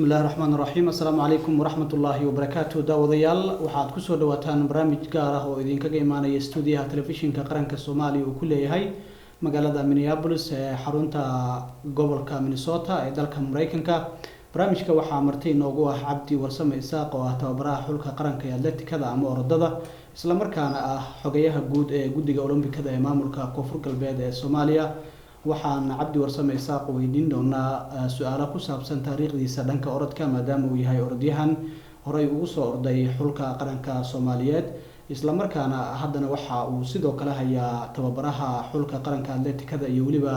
بسم الله الرحمن الرحيم السلام عليكم ورحمة الله وبركاته داوديال waxaad ku soo dhawaataan barnaamij gaar ah oo idin kaga imaanaya stuudiyaha telefishinka qaranka Soomaaliya oo ku leeyahay magaalada Minneapolis ee xarunta gobolka Minnesota ee dalka Mareykanka. barnaamijka waxaa martay noogu ah Cabdi Warsame Isaaq oo ah tababaraha xulka qaranka ee atletikada ama orodada isla markaana ah xogayaha guud ee guddiga Olombikada ee maamulka Koonfur Galbeed ee Soomaaliya. waxaan Cabdi Warsame Isaaq weydiin doonaa su'aalo ku saabsan taariikhdiisa dhanka orodka maadaama uu yahay orodyahan horay ugu soo orday xulka qaranka Soomaaliyeed isla markaana haddana waxa uu sidoo kale hayaa tababaraha xulka qaranka atletikada iyo waliba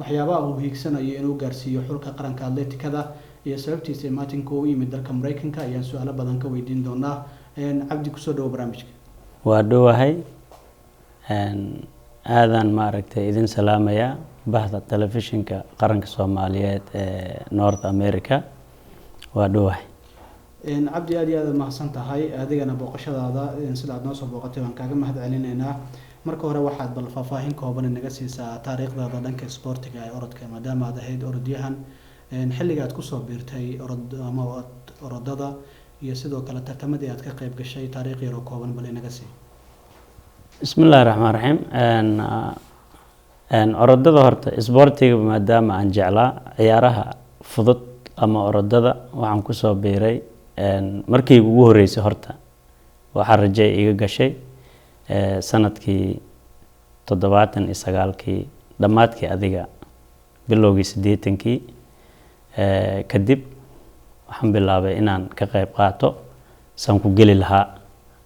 waxyaabaha uu hiigsanayo inuu gaarsiiyo xulka qaranka atletikada iyo sababtiisa maatinka uu yimid dalka Mareykanka ayaan su'aalo badan ka weydiin doonaa. Cabdi ku soo dhaw barnaamijka. waa dhawahay aadan maaragtay idin salaamaya bahda telefishinka qaranka Soomaaliyeed ee North America. waa dhawahay Cabdi aad iyo aad mahadsan tahay adigana booqashadaada sida aad noo soo booqatay waan kaaga mahadcelinaynaa. marka hore waxaad bal faahfaahin kooban naga siisaa taariikhdaada dhanka sportiga ee orodka maadaama aad ahayd orodyahan xilliga aad ku soo biirtay orodada iyo sidoo kale tartamadii aad ka qayb gashay taariikh yar oo kooban bal naga sii. bismillaahir rahmaanir rahiim. orodada horta sportiga maadaama aan jeclaa ciyaaraha fudud ama orodada waxaan ku soo biiray markii ugu horeysay horta waxa rajay iga gashay sanadkii 79kii dhamaadkii adiga bilowgii 80kii kadib waxaan bilaabay inaan ka qayb qaato san ku gali lahaa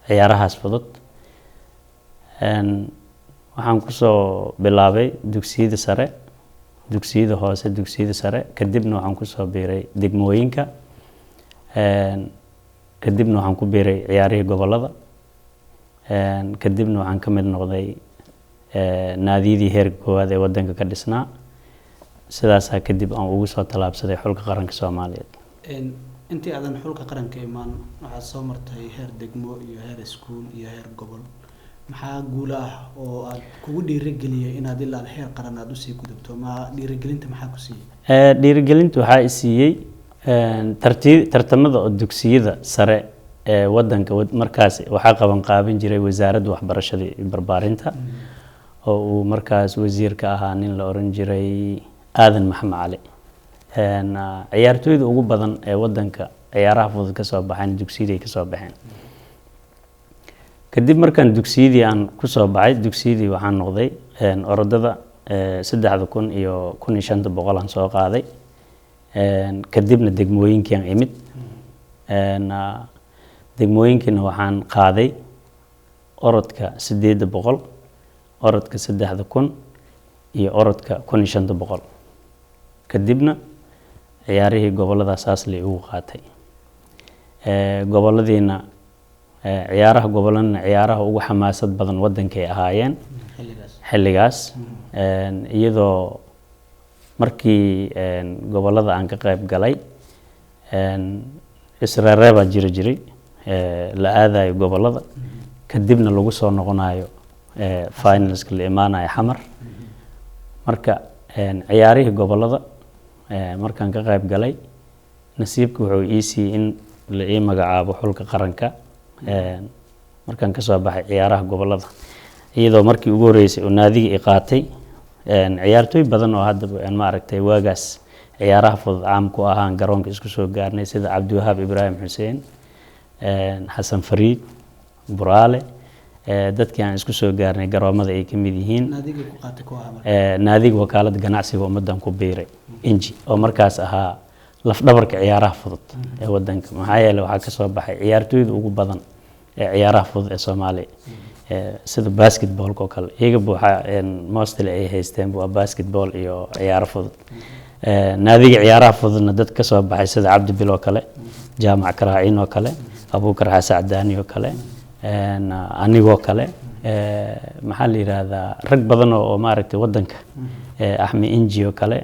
ciyaarahaas fudud. waxaan ku soo bilaabay dugsiyada sare dugsiyada hoose dugsiyada sare kadibna waxaan ku soo biiray degmooyinka kadibna waxaan ku biiray ciyaarihii gobolada kadibna waxaan ka mid noqday naadiyadii heerka koowaad ee wadanka ka dhisnaa sidaas kadib aan ugu soo talaabsaday xulka qaranka Soomaaliyeed. intii aadan xulka qaranka imaan waxaad soo martay heer degmo iyo heer iskuul iyo heer gobol maxaa guul ah oo aad kugu dhiirigeliyay inaad ilaa heer qaran aad u sii gudubto ma dhiirigelinta maxaa ku siiyay? dhiirigelintu waxaa i siiyay tartamada oo dugsiyada sare ee wadanka markaas waxaa qaban qaabin jiray wasaaradda waxbarashada iyo barbaarinta oo uu markaas wasiirka ahaa nin la oran jiray Aadan Maxamed Cali. ciyaartooyda ugu badan ee wadanka ciyaaraha fudud ka soo baxeen dugsiyada ka soo baxeen. kadib markaan dugsiyadii aan ku soo baxay dugsiyadii waxaan noqday orodada 3000 iyo 1500 aan soo qaaday kadibna degmooyinkii aan imid degmooyinkiina waxaan qaaday orodka 800 orodka 3000 iyo orodka 1500 kadibna ciyaarihii gobolada saas la ugu qaatay. goboladiina ciyaaraha gobolana ciyaaraha ugu xamaasad badan wadanka ay ahaayeen xilligaas iyadoo markii gobolada aan ka qayb galay Israareeba jiray la aadayo gobolada kadibna lagu soo noqonayo finalska la imaanayo xamar. marka ciyaarihii gobolada markaan ka qayb galay nasiibku wuxuu ii siiyay in la ii magacaabo xulka qaranka markaan ka soo baxay ciyaaraha gobolada iyadoo markii ugu horeysay oo naadiga ay qaatay ciyaartooy badan oo hadda aan maaragtay waagaas ciyaaraha fudud caam ku ahaan garoonka isku soo gaarnay sida Cabdiwahaab Ibraahim Xuseen Xasan Fariid Buraale dadkii aan isku soo gaarnay garoomada ay ka mid yihiin naadiga ku qaatay ku ahaa naadiga wakaalada ganacsiga ummadan ku biiray inji oo markaas ahaa laf dhabarka ciyaaraha fudud ee wadanka maxaa yeelay waxa ka soo baxay ciyaartooyda ugu badan ee ciyaaraha fudud ee Soomaaliya sida basketball oo kale iyaga buuxa mostly ay haysteen waa basketball iyo ciyaaro fudud. naadiga ciyaaraha fududna dad ka soo baxay sida Cabdi Bilo kale Jaamac Karaacin oo kale Abuukar Xasacdaani oo kale anigoo kale maxaa la yiraahdaa rag badan oo maaragtay wadanka Axmed Inji oo kale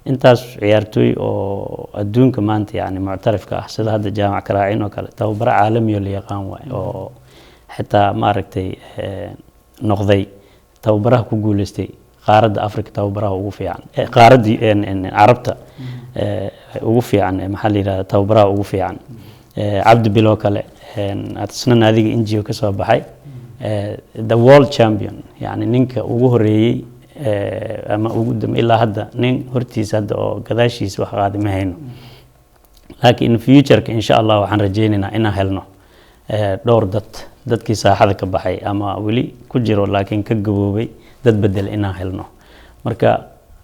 intaas ciyaartooy oo adduunka maanta yani muctarifka ah sida hadda Jaamac Karaacin oo kale tababar caalami oo la yaqaan waay oo xitaa maaragtay noqday tababaraha ku guuleystay qaaradda Afrika tababaraha ugu fiican qaaradii Carabta ugu fiican maxaa la yiraahdaa tababaraha ugu fiican Cabdi Bilo kale adsana naadiga NGO ka soo baxay the world champion yani ninka ugu horeeyay ama ugu dam ilaa hadda nin hortiisa hadda oo gadaashiisa wax qaadi ma hayno laakiin future insha Allah waxaan rajaynaynaa inaan helno dhowr dadkii saaxada ka baxay ama wali ku jiro laakiin ka gaboobay dad bedel inaan helno marka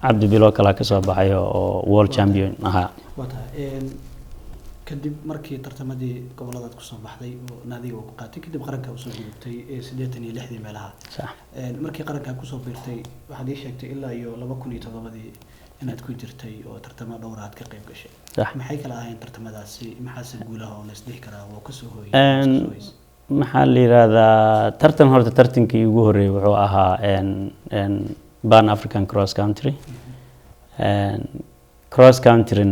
Cabdi Bilo kala ka soo baxay oo world champion ahaa kadib markii tartamadii gobolada ku soo baxday oo naadiga uu qaatay kadib qaranka uu soo gudubtay 86 meelaha markii qaranka ku soo biirtay waxaad ii sheegtay ilaa iyo 2007 inaad ku jirtay oo tartamo dhowr aad ka qayb gashay maxay kala ahayn tartamadaasi maxaa si guulaha oo la isdhihi karaa oo ka soo hooyay maxaa la yiraahdaa tartan horta tartankii ugu horeeyay wuxuu ahaa Pan African cross country cross country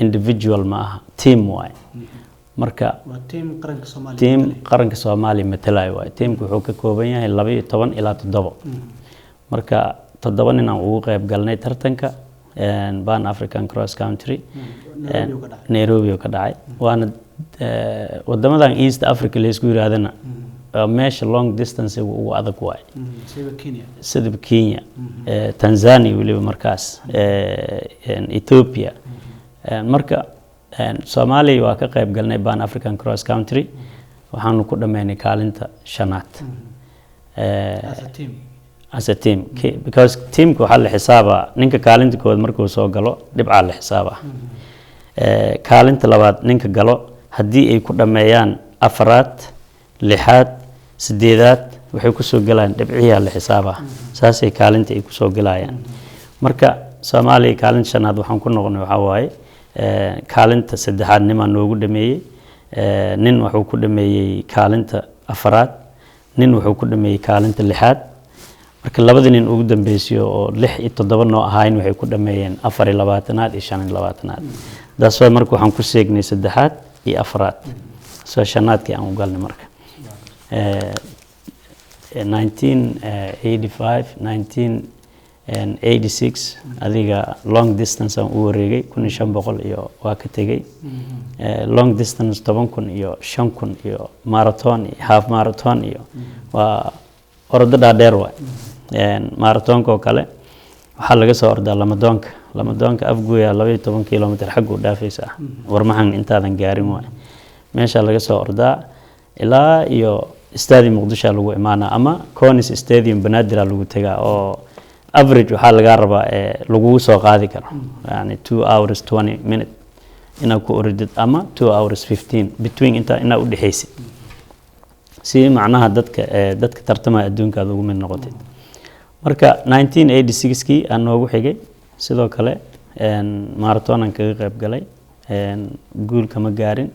individual ma aha team way marka team qaranka Soomaaliya matalay way teamku wuxuu ka kooban yahay 12 ilaa 7 marka 7 nin aan ugu qayb galnay tartanka Pan African cross country Nairobi ka dhacay waana wadamadan East Africa la isku yiraahdana meesha long distance ugu adag way sida Kenya Tanzania waliba markaas Ethiopia marka Soomaaliya waa ka qayb galnay Pan African cross country waxaanu ku dhameynay kaalinta 5aad as a team because teamku waxa la xisaabaa ninka kaalinta kood markuu soo galo dhibca la xisaabaa kaalinta labaad ninka galo hadii ay ku dhameeyaan 4aad 6aad 8aad waxay ku soo galaan dhibciya la xisaabaa saasay kaalinta ay ku soo galayaan marka Soomaaliya kaalinta 5aad waxaan ku noqonay waxa waaye kaalinta 3aad nima noogu dhameeyay nin wuxuu ku dhameeyay kaalinta 4aad nin wuxuu ku dhameeyay kaalinta 6aad marka labada nin ugu dambeeyay oo 6 iyo 7 noo ahayn waxay ku dhameeyeen 24aad iyo 25aad daasoo marka waxaan ku seegnay 3aad iyo 4aad soo 5aadkii aan u galnay marka 1985 1986 adiga long distance aan u wareegay 1500 iyo waa ka tagay long distance 10000 iyo 5000 iyo marathon iyo half marathon iyo waa orada dheer way marathonka kale waxa laga soo ordaa lamadoonka afgooya 12 kilometer xaq u dhaafaysa warmahan intaadan gaarin way meesha laga soo ordaa ilaa iyo stadium Muqdisho lagu imaana ama Conis Stadium Banaadir lagu tagaa oo average waxa laga rabaa lagu soo qaadi karo yani 2 hours 20 minutes ina ku oridid ama 2 hours 15 between inta ina u dhaxaysi si macnaha dadka tartamada adduunka ugu mid noqotay marka 1986 kii aan noogu xigay sidoo kale marathon aan kaga qayb galay guul kama gaarin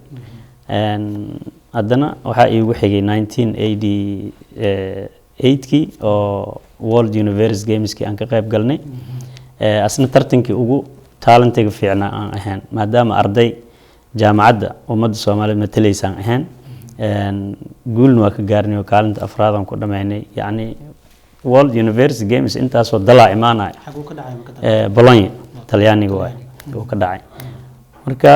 haddana waxa iigu xigay 1988 kii oo World University Games kii aan ka qayb galnay asna tartankii ugu talentiga fiicnaa aan ahaan maadaama arday jaamacadda ummadda Soomaaliyeed matalaysan ahaan guulna waa ka gaarnay oo kaalinta 4aad aan ku dhameynay yani World University Games intaas oo dala imaanay xaq uu ka dhacay Bologna Talyaaniga waa uu ka dhacay marka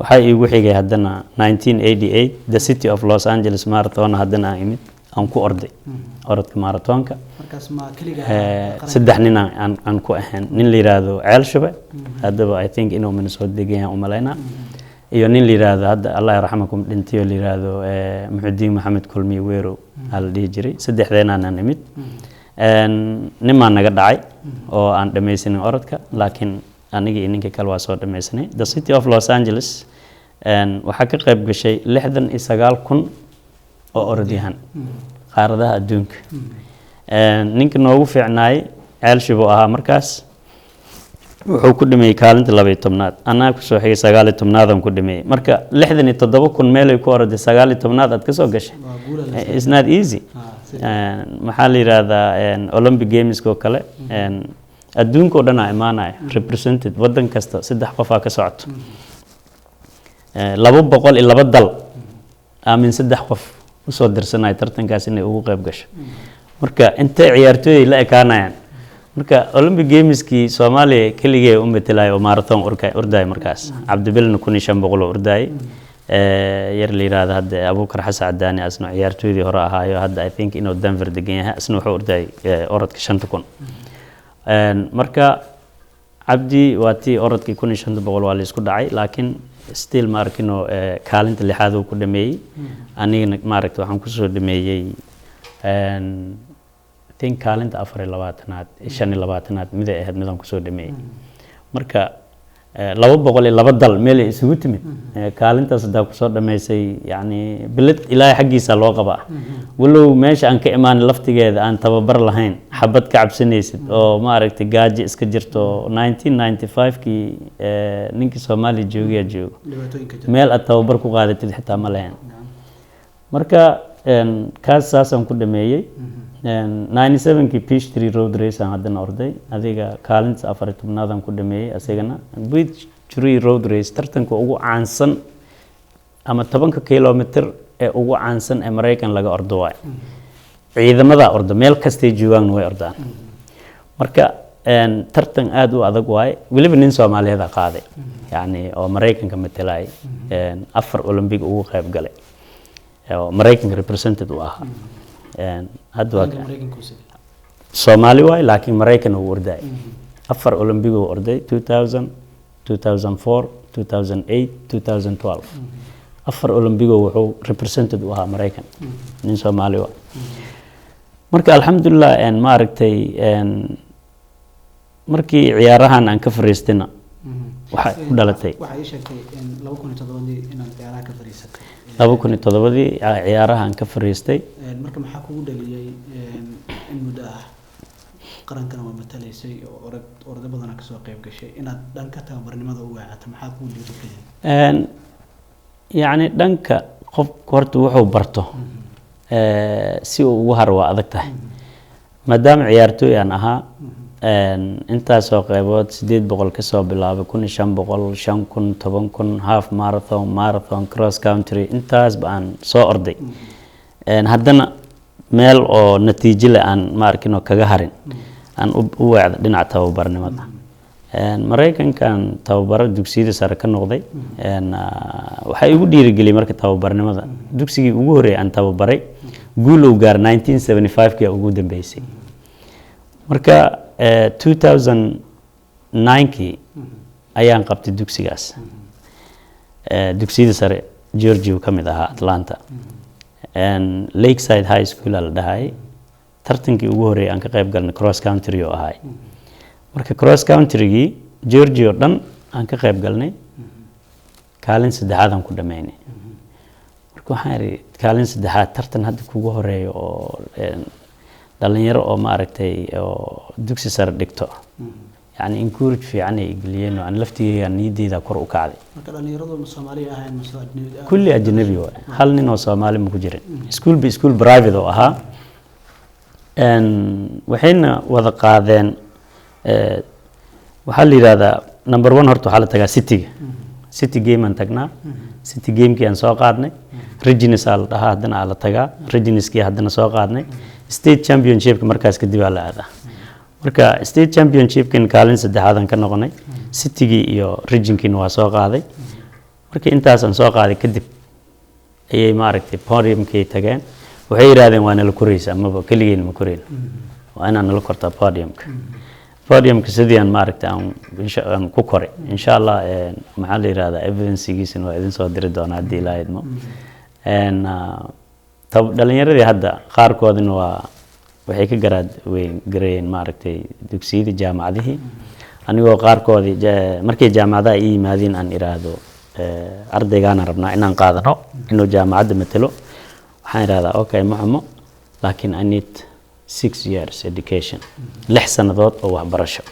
waxa iigu xigay haddana 1988 the city of Los Angeles marathon haddana imid aan ku orday orodka marathonka markaas ma kaliya 3 nin aan ku ahaan nin la yiraahdo Ceelshabe hadaba I think inuu Minnesota degan u maleena iyo nin la yiraahdo hadda Allah yarxamakum dhintiyo la yiraahdo Muxudiin Maxamed Kulmi Weero hal dhigi jiray 3 aan imid nima naga dhacay oo aan dhameysanin orodka laakiin aniga ninka kale waa soo dhameysanay the city of Los Angeles waxa ka qayb gashay 69000 oo orodyahan qaaradaha adduunka ninka noogu fiicnaay Ceelshabe ahaa markaas wuxuu ku dhameeyay kaalinta 12aad anaa ku soo xigay 19aad aan ku dhameeyay marka 67000 meel ay ku orday 19aad aad ka soo gashay it's not easy maxaa la yiraahdaa Olympic Games ko kale adduunka oo dhan ay imaanay represented wadan kasta 3 qof ka socoto 202 dal aamin 3 qof u soo dirsanay tartankaas inay ugu qayb gasho marka inta ciyaartooy la ekaanayaan marka Olympic Gameski Soomaaliya keligay u metelay oo marathon orday markaas Cabdibilna 1500 orday yar la yiraahdo hadda Abuukar Xasan Cadaani asna ciyaartoydii hore ahaayo hadda I think inuu Denver degan yahay asna wuxuu orday orodka 5000 marka Cabdi waati orodkii 1500 waa la isku dhacay laakiin still ma arkino kaalinta lixaad uu ku dhameeyay anigana ma aragto waxaan ku soo dhameeyay tin kaalinta 24aad 25aad mid ay ahayd midaan ku soo dhameeyay marka 202 dal meel isugu timid kaalintaas hadaa ku soo dhameysay yani bilad ilaahay xaqiisa loo qabaa walow meesha aan ka imaan laftigeeda aan tababar lahayn xabad ka cabsanaysid oo ma aragtay gaaji iska jirto 1995kii ninkii Soomaali joogiya joogo meel aad tababar ku qaadatid xitaa ma lahayn marka kaas saasaan ku dhameeyay 97kii Peachtree Road Race aan hadana orday adiga kaalinta 14aad aan ku dhameeyay asagana Peachtree Road Race tartanka ugu caansan ama 10 kilomitir ee ugu caansan ee Mareykan laga ordo waay ciidamada ordo meel kasta ay joogaan way ordaan marka tartan aad u adag waay waliba nin Soomaaliyeed qaaday yani oo Mareykanka metelay 4 Olympic ugu qayb galay oo Mareykanka represented u ahaa hadda Soomaali waay laakiin Mareykan uu orday 4 Olympic uu orday 2000 2004 2008 2012 4 Olympic wuxuu represented u ahaa Mareykan nin Soomaali waay marka alxamdulillah ma aragtay markii ciyaarahan aan ka fariistayna waxa ku dhalatay waxa ay sheegtay 2007 inaad ciyaaraha ka fariisatay 2007 ciyaaraha aan ka fariistay marka maxaa kugu dhaliyay in muddo ah qarankana waa matalaysay oo ordo badan ka soo qayb gashay inaad dhanka tababarnimada u waacato maxaa kugu dhiirigeliyay yani dhanka qof horta wuxuu barto si uu ugu har waa adag tahay maadaama ciyaartooy aan ahaa intaas oo qaybood 800 ka soo bilaabay 1500 5000 10000 half marathon cross country intaas baan soo orday haddana meel oo natiijo leh aan ma arkin oo kaga harin aan u wacdo dhinaca tababarnimada Mareykankan tababaro dugsiyada sare ka noqday waxa igu dhiirigeliyay marka tababarnimada dugsigii ugu horeeyay aan tababaray guul uu gaar 1975kii ugu dambeysay marka 2009kii ayaan qabtay dugsigaas dugsiyada sare Georgia ka mid ahaa Atlanta Lakeside High School la dhahay tartankii ugu horeeyay aan ka qayb galnay cross country oo ahay marka cross country-gii Georgia oo dhan aan ka qayb galnay kaalin saddexaad aan ku dhameynay marka waxaan yiri kaalin saddexaad tartan hadda kugu horeeyo oo dhalinyaro oo ma aragtay oo dugsi sare dhigto yani encourage fiican ay galiyeen oo aan laftigeega niyadeeda kor u kacday marka dhalinyaradu Soomaali ahayn mas'uuliyad kulli ajnabi waay hal nin oo Soomaali ma ku jirin school private oo ahaa waxayna wada qaadeen waxa la yiraahdaa number 1 horta waxa la tagaa city game aan tagnaa city game-kii aan soo qaadnay regions la dhahaa haddana la tagaa regions-kii haddana soo qaadnay state championship markaas kadib la aadaa marka state championship-kan kaalin saddexaad aan ka noqonay city-gii iyo region-kiina waa soo qaaday marka intaas aan soo qaaday kadib ayay ma aragtay podium-kii tageen waxay yiraahdeen waa nala koraysa ama kaligeena ma koreen waa inaan nala kortaa podium-ka sidii aan ma aragtay aan ku koray insha Allah maxaa la yiraahdaa evidence-giisana waa idin soo diri doonaa hadii Ilaahay idmo dhalinyaradii hadda qaarkoodina waa waxay ka gareeyeen ma aragtay dugsiyada jaamacadaha anigoo qaarkoodii markay jaamacadaha ay yimaadeen aan iraahdo ardaygaana rabnaa inaan qaadano inuu jaamacadda matalo waxaan iraahdaa okay maxamo laakiin I need 6 years education 6 sanadood oo waxbarasho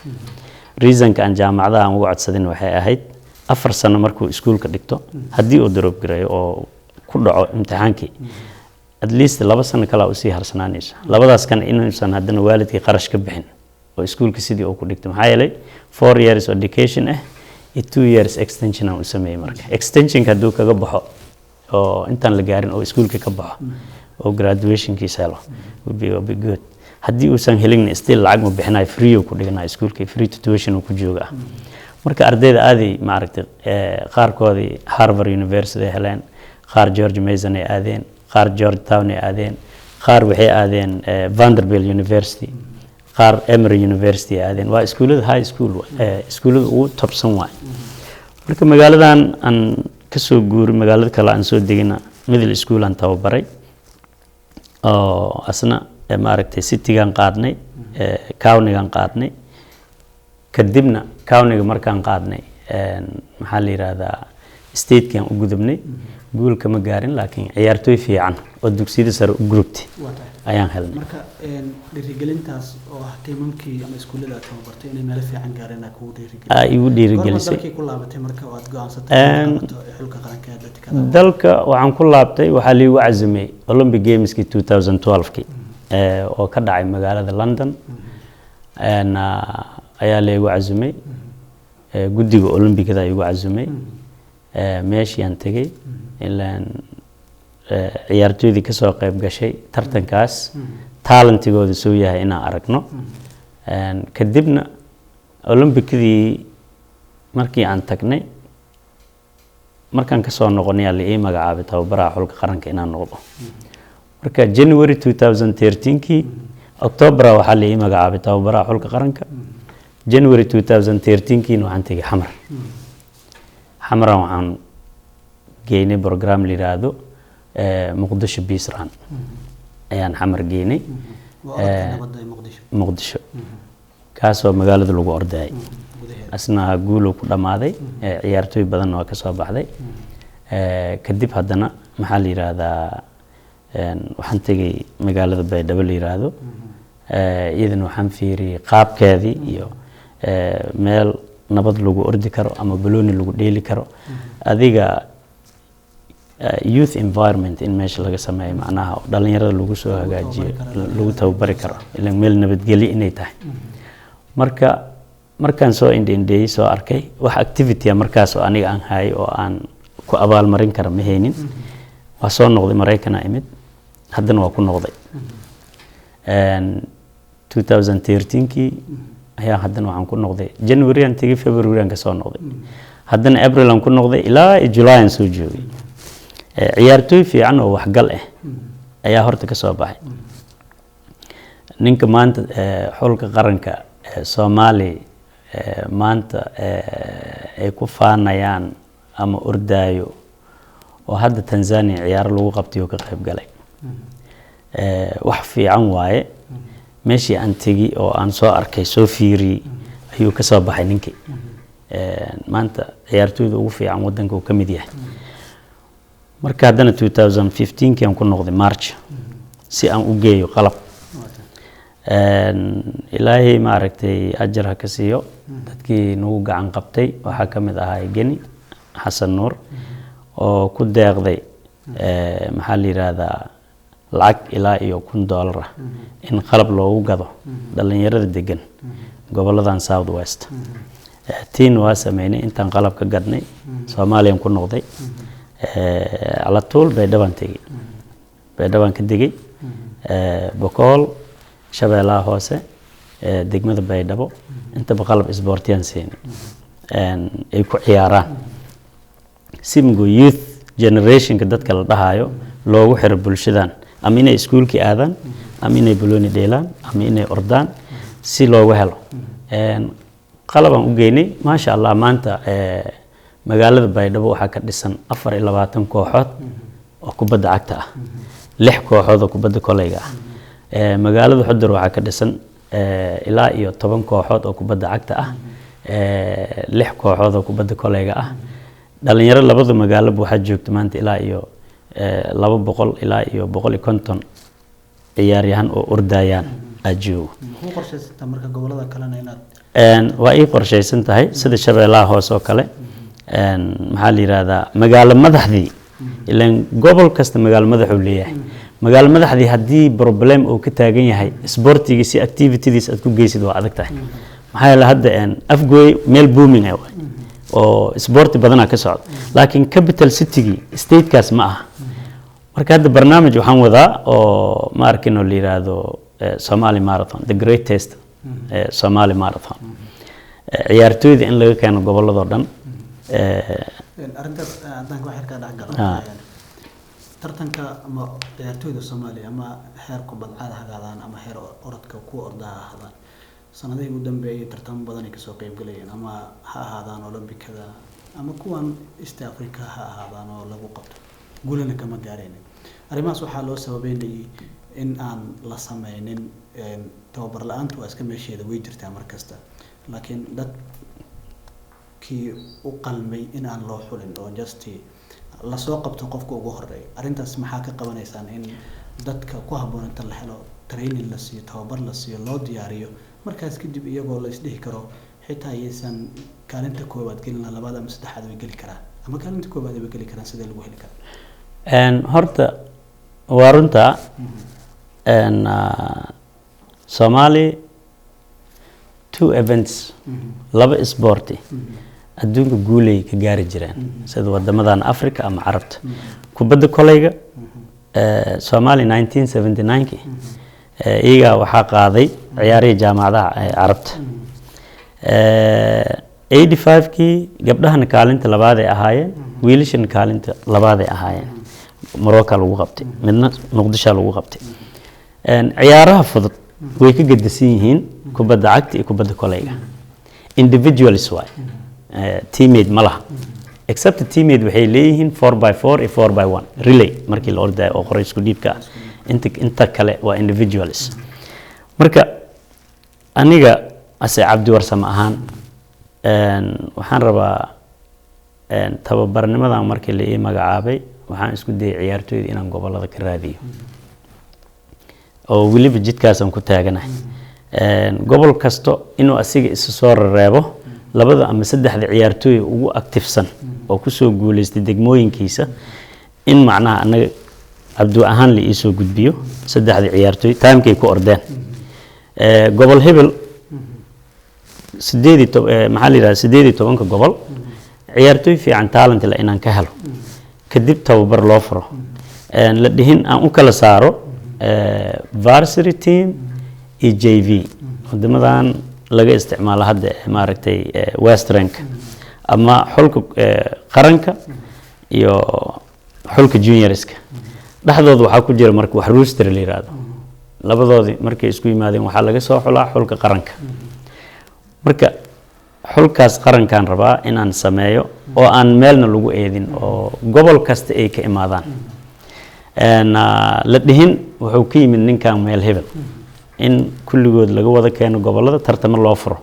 reasonka aan jaamacadaha aan ugu codsadin waxay ahayd 4 sano markuu iskuulka dhigto haddii uu drop gareeyo oo ku dhaco imtixaankii at least 2 sano kala u sii harsanaanayso labadaas kan inuusan haddana waalidkii qarash ka bixin oo iskuulka sidii uu ku dhigto maxaa yeelay 4 years education iyo 2 years extension aan u sameeyay marka extension hadduu kaga baxo oo intaan la gaarin oo iskuulka ka baxo oo graduation kiisa helo would be good haddii uusan helin still lacag ma bixinayo free uu ku dhiganayo iskuulka free tuition uu ku jooga marka ardayda aaday maaragtay qaarkoodii Harvard University ay heleen qaar George Mason ay aadeen qaar Georgetown ay aadeen qaar waxay aadeen Vanderbilt University qaar Emory University ay aadeen waa iskuulada high school iskuulada ugu topsan waay marka magaaladan aan ka soo guuray magaalada kale aan soo degina middle school aan tababaray oo asna maaragtay citygan qaadnay countygan qaadnay kadibna countyga markaan qaadnay maxaa la yiraahdaa statekan u gudubnay guulka ma gaarin laakiin ciyaartooy fiican oo dugsiyada sare u gurubtay ayaan helnay marka dhiirigelintaas oo ah tiimamkii ama iskuulada aad tababartay inay meel fiican gaareen ku dhiirigelin igu dhiirigelisay dalkii ku laabatay marka oo aad go'aansatay xulka qaranka ee dalka waxaan ku laabtay waxaa la igu cazumay Olympic Gameski 2012 oo ka dhacay magaalada London ayaa la igu cazumay guddiga Olympicada igu cazumay meeshii aan tagay ilaan ciyaartooydii ka soo qayb gashay tartankaas talentigooda soo yahay inaan aragno kadibna Olympicadii markii aan tagnay markaan ka soo noqonay la ii magacaabay tababaraha xulka qaranka inaan noqdo marka January 2013kii October waxaa la ii magacaabay tababaraha xulka qaranka January 2013kii waxaan tagay xamar waxaan geynay program la yiraahdo Muqdisho Peace Run ayaan xamar geynay Muqdisho kaasoo magaalada lagu ordayay asna guul ku dhamaaday ciyaartooy badan oo ka soo baxday kadib haddana maxaa la yiraahdaa waxaan tagay magaalada Baydhabo la yiraahdo iyadana waxaan fiiriyay qaabkeedii iyo meel nabad lagu ordi karo ama balooni lagu dheeli karo adiga youth environment in meesha laga sameeyo macnaha dhalinyarada lagu soo hagaajiyo lagu tababari karo ilaa meel nabadgelyo inay tahay markaan soo indheeyay soo arkay wax activity markaas oo aniga aan haay oo aan ku abaal marin karo ma haynin waa soo noqday Mareykanka imid haddana waa ku noqday 2013kii ayaa haddana waxaan ku noqday January aan tagay February aan ka soo noqday haddana April aan ku noqday ilaa July aan soo joogay ciyaartooy fiican oo waxgal ah ayaa horta ka soo baxay ninka maanta xulka qaranka Soomaaliya maanta ay ku faanayaan ama ordaayo oo hadda Tanzania ciyaar lagu qabtay oo ka qayb galay wax fiican waaye meeshii aan tagay oo aan soo arkay soo fiiriyay ayuu ka soo baxay ninkii maanta ciyaartooyda ugu fiican wadanka uu ka mid yahay marka haddana 2015kii aan ku noqday March si aan u geeyo qalab ilaahay maaragtay ajar ha ka siiyo dadkii nagu gacan qabtay waxaa ka mid ahaa Geni Xasan Nuur oo ku deeqday maxaa la yiraahdaa lacag ilaa iyo $1,000 in qalab loogu gado dhalinyarada degan goboladan South West tiin waa sameynay intaan qalab ka gadnay Soomaaliya ku noqday على طول بيدبان تيجي بيدبان كديجي بقول شبه هوسه دقمة بيدبو أنت بقلب إسبورتيان سين يكو عياران سيمجو youth generation كدت كلا بهايو لو حرب بالشدان أمينة سكول كي آذان أمينة بلوني ديلان أمينة أردان سي لو وهلو قلبان وجيني ما شاء الله ما أنت magaalada Baydhabo waxaa ka dhisan 24 kooxood oo kubadda cagta ah 6 kooxood oo kubadda kolayga ah magaalada Xudur waxaa ka dhisan ilaa iyo 10 kooxood oo kubadda cagta ah 6 kooxood oo kubadda kolayga ah dhalinyaro labada magaalo waxaa joogta maanta ilaa iyo 200 ilaa iyo 150 ciyaaryahan oo ordayaan ajoogo muxuu qorshaysan marka gobolada kalena inaad waa ii qorshaysan tahay sida Shabeellaha Hoose oo kale maxaa la yiraahdaa magaalo madaxdii ilaan gobol kasta magaalo madax uu leeyahay magaalo madaxdii haddii problem uu ka taagan yahay sportiga si activities aad ku geysid waa adag tahay maxaa yeelay hadda afgooy meel booming ah oo sport badan ka socdo laakiin capital city state kaas ma aha marka hadda barnaamij waxaan wadaa oo ma arkin oo la yiraahdo Somali Marathon, the greatest Somali Marathon. ciyaartooyda in laga keeno gobolladoo dhan arrintaas haddaan wax yar ka dhex galo tartanka ama ciyaartooyda Soomaaliya ama heer kubadda cagta ha ahaadaan ama heer orodka ku ordaa ha ahaadaan sanadihii ugu dambeeyay tartan badan ay ka soo qayb galayeen ama ha ahaadaan Olombikada ama kuwan East Africa ha ahaadaan oo lagu qabto guulana kama gaareen arrimahaas waxaa loo sababeeyay in aan la sameynin tababar la'aanta waa iska meesheeda way jirtaa markasta laakiin dadkii u qalmay in aan loo xulin oo justi la soo qabto qofka ugu horeeya arrintaas maxaa ka qabanaysaan in dadka ku habboon inta la helo training la siiyo tababar la siiyo loo diyaariyo markaas kadib iyagoo la isdhihi karo xitaa aysan kaalinta koowaad gelin labaad ama saddexaad way geli karaan ama kaalinta koowaad way geli karaan sidee lagu heli karaa horta waa runta Somali two events laba sporti adduunka guulay ka gaari jireen sida wadamadan Afrika ama Carabta kubadda kolayga Somali 1979 iyaga waxaa qaaday ciyaarihii jaamacadaha Carabta 85 kii gabdhahana kaalinta labaad ay ahaayeen wiilashana kaalinta labaad ay ahaayeen Morocco lagu qabtay midna Muqdisho lagu qabtay ciyaaraha fudud way ka gedisan yihiin kubadda cagta iyo kubadda kolayga individuals way teammate malaha except teammate waxay leeyihiin 4x4 iyo 4x1 relay markii la ordayo oo qoray isku dhiibka inta kale waa individuals marka aniga ase Cabdi Warsame ahaan waxaan rabaa tababarnimadan markii la ii magacaabay waxaan isku dayay ciyaartooyda inaan gobolada ka raadiyo oo waliba jidkaasaan ku taaganahay gobol kasto inuu asiga isu soo reebo labada ama saddexda ciyaartooy ugu activesan oo ku soo guuleystay degmooyinkiisa in macnaha anaga Cabdi ahaan la isoo gudbiyo saddexda ciyaartooy timekay ku ordeen gobol hebel 18 gobol ciyaartooy fiican talent la inaan ka helo kadib tababar loo furo la dhihin aan u kala saaro varsity team iyo JV wadamadan laga isticmaalo hadda maaragtay westernk ama xulka qaranka iyo xulka juniorska dhaxdooda waxa ku jira marka wax rooster la yiraahdo labadoodii markay isku yimaadeen waxa laga soo xulaa xulka qaranka marka xulkaas qarankan rabaa in aan sameeyo oo aan meelna lagu eedin oo gobol kasta ay ka imaadaan la dhihin wuxuu ka yimid ninkan meel hebel in kulligood laga wada keeno gobolada tartamo loo furo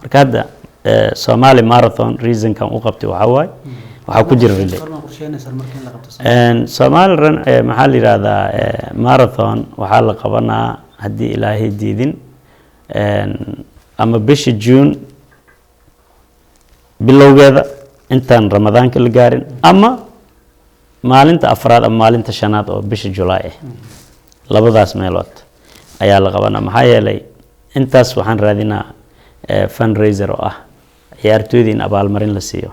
marka hadda Somali Marathon reason kan u qabtay waxa waay waxa ku jira relay Somali run maxaa la yiraahdaa marathon waxa la qabanaa hadii Ilaahay diidin ama bisha June bilowgeeda intaan Ramadaanka la gaarin ama maalinta afraad ama maalinta shanaad oo bisha July labadaas meelood ayaa la qabanaa maxaa yeelay intaas waxaan raadinaa fundraiser oo ah ciyaartooyda in abaalmarin la siiyo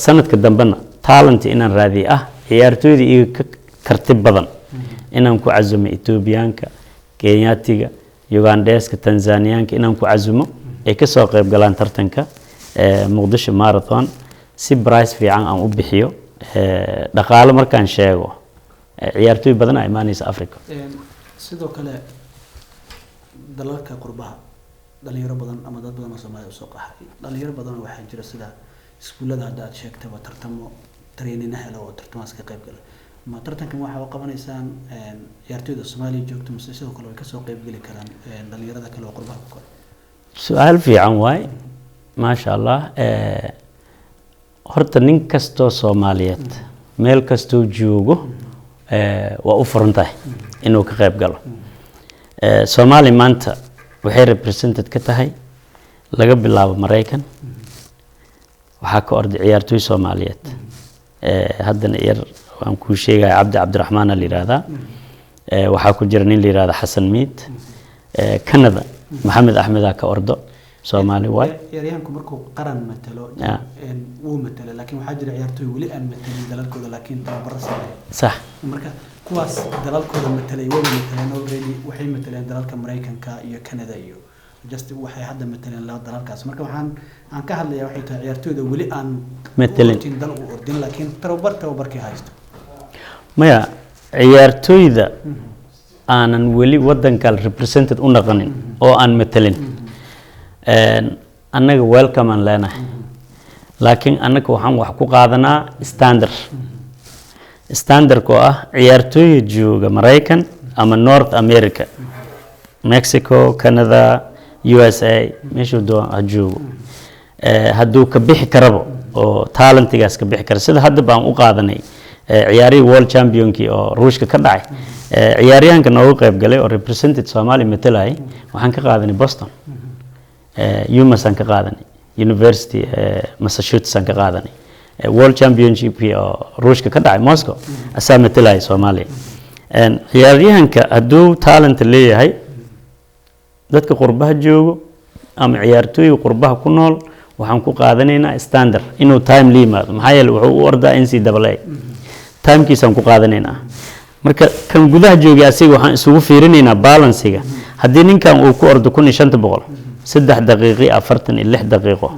sanadka dambena talent inaan raadiyo ah ciyaartooyda iyaga ka karti badan inaan ku casumo Ethiopiaanka Kenyaatiga Ugandeska Tanzaniaanka inaan ku casumo ay ka soo qayb galaan tartanka Muqdisho Marathon si prize fiican aan u bixiyo dhaqaale markaan sheego ciyaartooy badan ay imaanaysa Afrika sidoo kale dalalka qurbaha dhalinyaro badan ama dad badan oo Soomaaliya soo qaxay dhalinyaro badan waxaa jira sida iskuulada hadda aad sheegtay waa tartamo training helo oo tartamaas ka qayb gala ma tartankan waxa uu qabanaysaan ciyaartooyda Soomaaliya joogto mise sidoo kale way ka soo qayb gali karaan dhalinyarada kale oo qurbaha ku kala su'aal fiican waay ma sha Allah horta nin kasto Soomaaliyeed meel kasto joogo waa u furan tahay inuu ka qayb galo Soomaali maanta waxay represented ka tahay laga bilaabo Mareykan waxa ka orday ciyaartooy Soomaaliyeed haddana yar waan ku sheegay Cabdiraxmaan la yiraahdaa waxa ku jira nin la yiraahdo Xasan Miid Canada Maxamed Axmed ka ordo Soomaali way ciyaaryahanku markuu qaran matalo uu matalo laakiin waxa jira ciyaartooy wali aan matalin dalalkooda laakiin tababar sameeyo sax marka kuwaas dalalkooda matalay way mataleen already waxay mataleen dalalka Mareykanka iyo Canada iyo just waxay hadda mataleen la dalalkaas marka waxaan ka hadlayaa waxay tahay ciyaartooyda wali aan mataleen dal u ordin laakiin tababarkii haysto maya ciyaartooyda aanan wali wadanka represented u naqanin oo aan mataleen annaga welcome aan leenahay laakiin annaga waxaan wax ku qaadanaa standard oo ah ciyaartooyda jooga Mareykan ama North America Mexico Canada USA meesha doon joogo hadduu ka bixi karabo oo talentigaas ka bixi kara sida hadda baan u qaadanay ciyaarihii world championki oo Ruushka ka dhacay ciyaaryahanka noogu qayb galay oo represented Soomaali matalay waxaan ka qaadanay Boston UMass aan ka qaadanay University Massachusetts aan ka qaadanay world championship oo Ruushka ka dhacay Moscow asaa matalay Soomaali ciyaaryahanka hadduu talent leeyahay dadka qurbaha joogo ama ciyaartooyga qurbaha ku nool waxaan ku qaadanaynaa standard inuu time liimaado maxaa yeelay wuxuu u ordaa NCAA timekiisaan ku qaadanaynaa marka kan gudaha joogay asiga waxaan isugu fiirinaynaa balancega haddii ninkan uu ku ordo 1500 3 daqiiqo 46 daqiiqo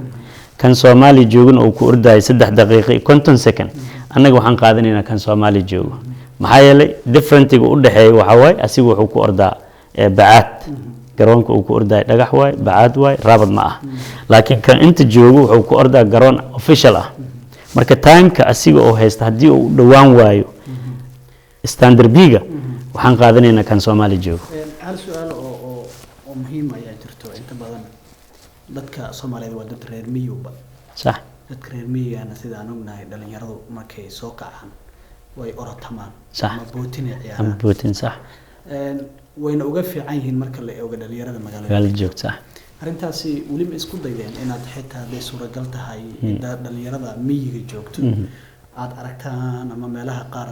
kan Soomaali joogana uu ku ordaay 3 daqiiqo 50 second annaga waxaan qaadanaynaa kan Soomaali joogo maxaa yeelay differentiga u dhaxeeyo waxa way asiga wuxuu ku ordaa bacaad garoonka uu ku ordaay dhagax way bacaad way raabad ma ah laakiin kan inta joogo wuxuu ku ordaa garoon official ah marka timeka asiga oo haysta hadii uu dhawaan waayo standard biga waxaan qaadanaynaa kan Soomaali joogo hal su'aal oo muhiim ah ayaa jirto inta badan dadka Soomaaliyeed waa dad reer miyiga sax dadka reer miyiga sida aan ognahay dhalinyaradu markay soo kacaan way orotamaan ama bootin sax wayna uga fiican yihiin marka la eego dhalinyarada magaalada joogta arintaasi wali ma isku daydeen inaad xitaa haday suuragal tahay dhalinyarada miyiga joogto aad aragtaan ama meelaha qaar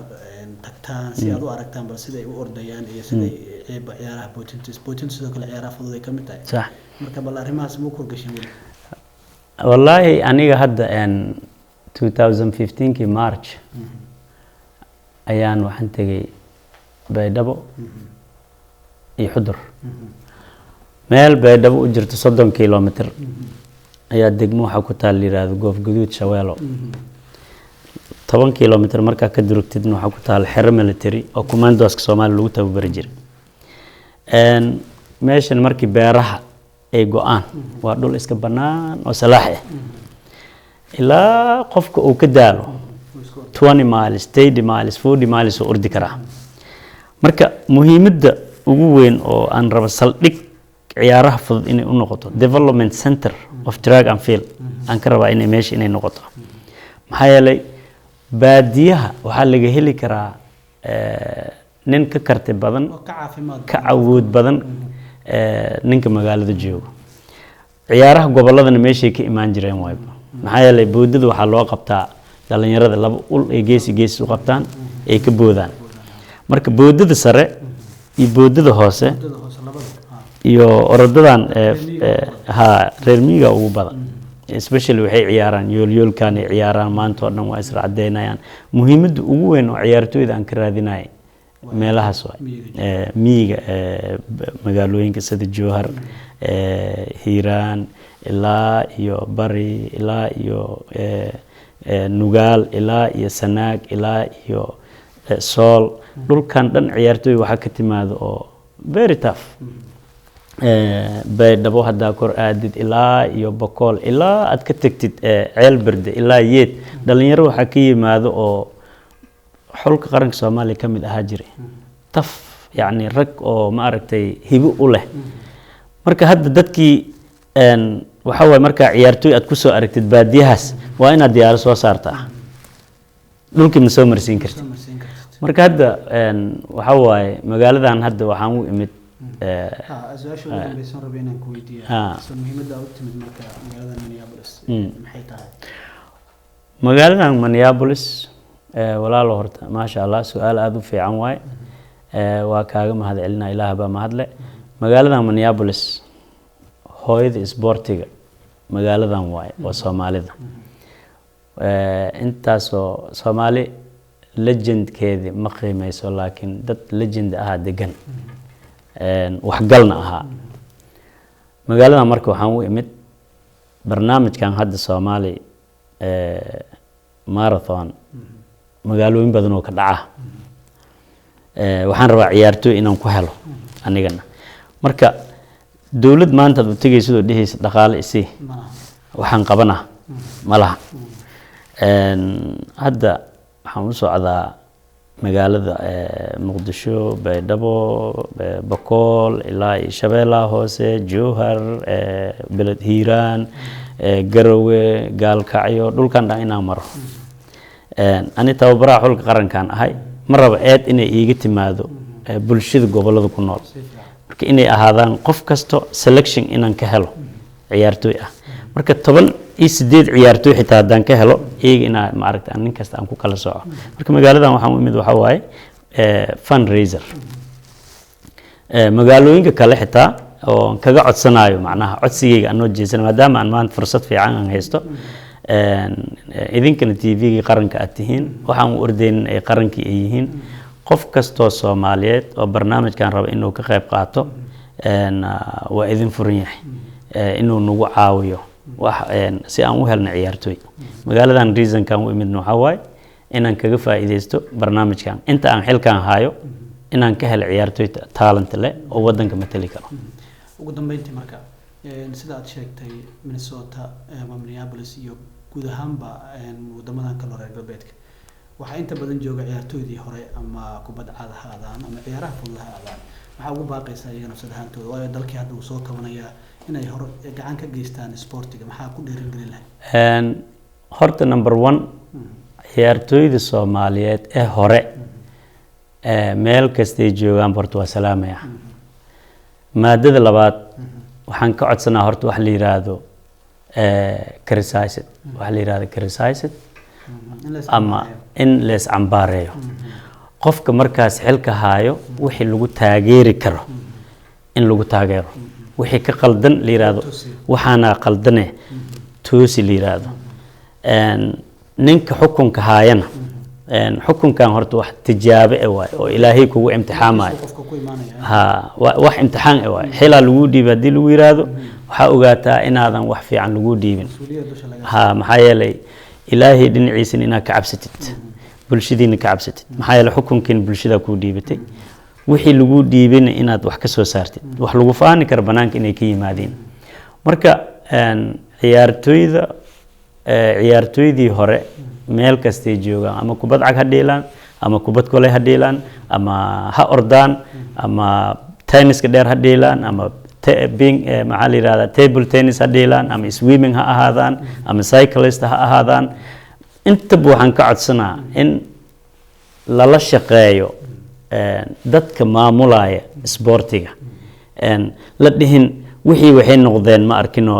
tagtaan si aad u aragtaan bal sida ay u ordayaan iyo sida ay ciyaaraha bootinta sidoo kale ciyaaraha fudud ay ka mid tahay sax marka bal arrimahaas ma ku gashin wali wallahi aniga hadda 2015 March ayaan waxaan tagay Baydhabo iyo Xudur meel Baydhabo u jirto 30 kilomitir ayaa degmo waxa ku taal yiraahdo Goof Gaduud Shaweelo 10 kilomitir marka ka durugtidna waxa ku taal xero military oo commandoska Soomaali lagu tababari jiray meeshan markii beeraha ay go'aan waa dhul iska banaan oo salaax ah ilaa qofka uu ka daalo 20 miles 30 miles 40 miles oo ordi kara marka muhiimadda ugu weyn oo aan rabo saldhig ciyaaraha fudud inay u noqoto development center of track and field aan ka rabaa inay meesha inay noqoto maxaa yeelay baadiyaha waxaa laga heli karaa nin ka karti badan ka awood badan ninka magaalada jooga ciyaaraha goboladana meeshay ka imaan jireen waayba maxaa yeelay boodada waxaa loo qabtaa dhalinyarada laba ul ay geesi u qabtaan ay ka boodaan marka boodada sare iyo boodada hoose iyo oradadan reer miyiga ugu badan especially waxay ciyaaraan yoolkan ay ciyaaraan maanta oo dhan waa isla cadeynayaan muhiimadda ugu weyn oo ciyaartooyda aan ka raadinay meelahaas waa miyiga magaalooyinka sida Jowhar Hiiraan ilaa iyo Bari ilaa iyo Nugaal ilaa iyo Sanaag ilaa iyo Sool dhulkan dhan ciyaartooy waxa ka timaado oo very tough Baydhabo hadda kor aadid ilaa iyo Boqol ilaa aad ka tagtid ceel berde ilaa yeed dhalinyaro waxa ka yimaado oo xulka qaranka Soomaaliya kamid ahaa jiray taf yani rag oo ma aragtay hibo u leh marka hadda dadkii waxa way marka ciyaartooy aad ku soo aragtid baadiyahaas waa inaad diyaar soo saartaa dhulkii ma soo marsiin kartid marka hadda waxa way magaaladan hadda waxaan u imid أزواج ولا بيسون ربينا كويتية سمهم ده أوت من مكة مجالنا مينيابوليس محيطها مجالنا مينيابوليس ولا لهرت ما شاء الله سؤال هذا في عنواي وكاغم هذا علنا إله با ما هذله مجالنا مينيابوليس هويد سبورتيغا مجالنا واي وصومالي ده أنت سو صومالي legendkeedii ma qiimeyso laakiin dad legend ahaa degan waxgalna ahaa magaalada marka waxaan u imid barnaamijkan hadda Soomaali marathon magaalooyin badan oo ka dhaca waxaan rabaa ciyaartooy inaan ku helo anigana marka dawlad maanta u tagayso oo dhihaysa dhaqaale isii waxaan qabanaa malaha hadda waxaan u socdaa magaalada Muqdisho Baydhabo Bakool ilaa Shabeellaha Hoose Jowhar Beled Hiiraan Garowe Gaalkacyo dhulkan dhan inaan maro ani tababaraha xulka qarankan ahay ma rabo aad inay iiga timaado bulshada gobolada ku nool marka inay ahaadaan qof kasto selection inaan ka helo ciyaartooy ah marka 18 ciyaartooy xitaa hadaan ka helo iyaga ina ma aragtay nin kasta aan ku kala sooco marka magaaladan waxaan u imid waxa waaye fundraiser magaalooyinka kale xitaa oo kaga codsanayo macnaha codsigayga aan noo jeesan maadaama aan maanta fursad fiican aan haysto idinkana TV-ga qaranka aad tihiin waxaan u ordeynin ay qarankii ay yihiin qof kastoo Soomaaliyeed oo barnaamijkan raba inuu ka qayb qaato waa idin furan yahay inuu nagu caawiyo wax si aan u helno ciyaartooy magaaladan reasonkan u imidno waxa waaye inaan kaga faa'iideysto barnaamijkan inta aan xilkan haayo inaan ka helo ciyaartooy talent leh oo wadanka matali karo ugu dambeyntii marka sida aad sheegtay Minnesota Minneapolis iyo guud ahaanba wadamadan kale reer galbeedka waxa inta badan jooga ciyaartooydii hore ama kubadda cagta ha aadaan ama ciyaaraha fudud ha aadaan waxa ugu baaqaysaa iyagana nafsadahantooda waayo dalkii hadda uu soo kabanaya inay hore gacan ka geystaan sportiga maxaa ku dhiirigelin lahayd horta number 1 ciyaartooyda Soomaaliyeed ee hore meel kasta ay joogaan horta waa salaamaya maadada labaad waxaan ka codsanaa horta wax la yiraahdo criticized wax la yiraahdo criticized ama in lees cambaareeyo qofka markaas xilka haayo wixii lagu taageeri karo in lagu taageero wixii ka qaldan la yiraahdo waxaana qaldane toosi la yiraahdo ninka xukunka haayana xukunkan horta wax tijaabo ah oo Ilaahay kugu imtixaamayo wax imtixaan ah xilaa lagu dhiibay hadii lagu yiraahdo waxa ogaataa inaadan wax fiican lagu dhiibin maxaa yeelay Ilaahay dhinaciisa inaad ka cabsatid bulshadiina ka cabsatid maxaa yeelay xukunkan bulshada ku dhiibatay wixii lagu dhiibina inaad wax ka soo saartid wax lagu faani karo banaanka inay ka yimaadeen marka ciyaartooydii hore meel kasta ay joogaan ama kubad cag ha dheelaan ama kubad kale ha dheelaan ama ha ordaan ama tennis ka dheer ha dheelaan ama maxaa la yiraahdaa table tennis ha dheelaan ama swimming ha ahaadaan ama cyclist ha ahaadaan inta waxaan ka codsanaa in lala shaqeeyo dadka maamulaya sportiga la dhihin wixii waxay noqdeen ma arkino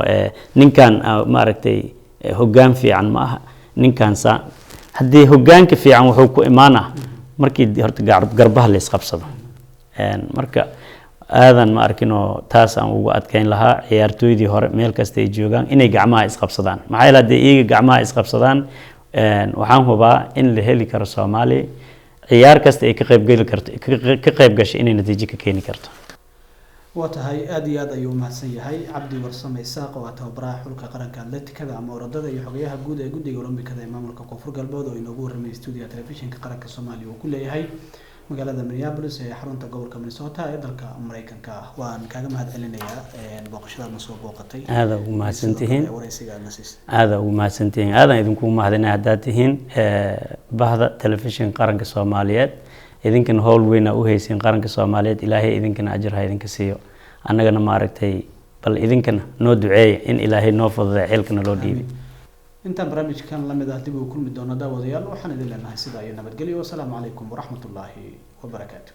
ninkan ma aragtay hoggaan fiican ma aha ninkan haddii hoggaanka fiican wuxuu ku imaanaa markii horta garbaha la isqabsado marka aadan ma arkino taas aan ugu adkeyn lahaa ciyaartooydii hore meel kasta ay joogaan inay gacmaha isqabsadaan maxaa yeelay hadii iyaga gacmaha isqabsadaan waxaan hubaa in la heli karo Soomaali ciyaar kasta ay ka qayb gashay inay natiijo ka keeni karto watahay aad iyo aad ayuu mahadsan yahay Cabdi Warsame Isaaq oo tababaraha xulka qaranka atletikada ama orodada iyo xogayaha guud ee guddiga Olombikada ee maamulka Koonfur Galbeed oo inoogu warramay studio telefishinka qaranka Soomaaliya oo ku leeyahay magaalada Minneapolis ee xarunta gobolka Minnesota ee dalka Mareykanka waan kaaga mahadcelinayaa booqashada soo booqatay aad ugu mahadsantihiin aad ugu mahadsantihiin aad idinku mahadinahay hadda tihiin bahda telefishinka qaranka Soomaaliyeed idinkana howl weyn u haysin qaranka Soomaaliyeed Ilaahay idinkana ajir ha idinka siiyo annagana ma aragtay bal idinkana noo duceeyo in Ilaahay noo fududeeyo xilkana loo dhiibay inta barnaamijkan la mid ah dib u kulmi doona daawadayaal waxaan idin leenahay sida ay nabadgelyo wassalaamu calaykum waraxmatullaahi wabarakaatuh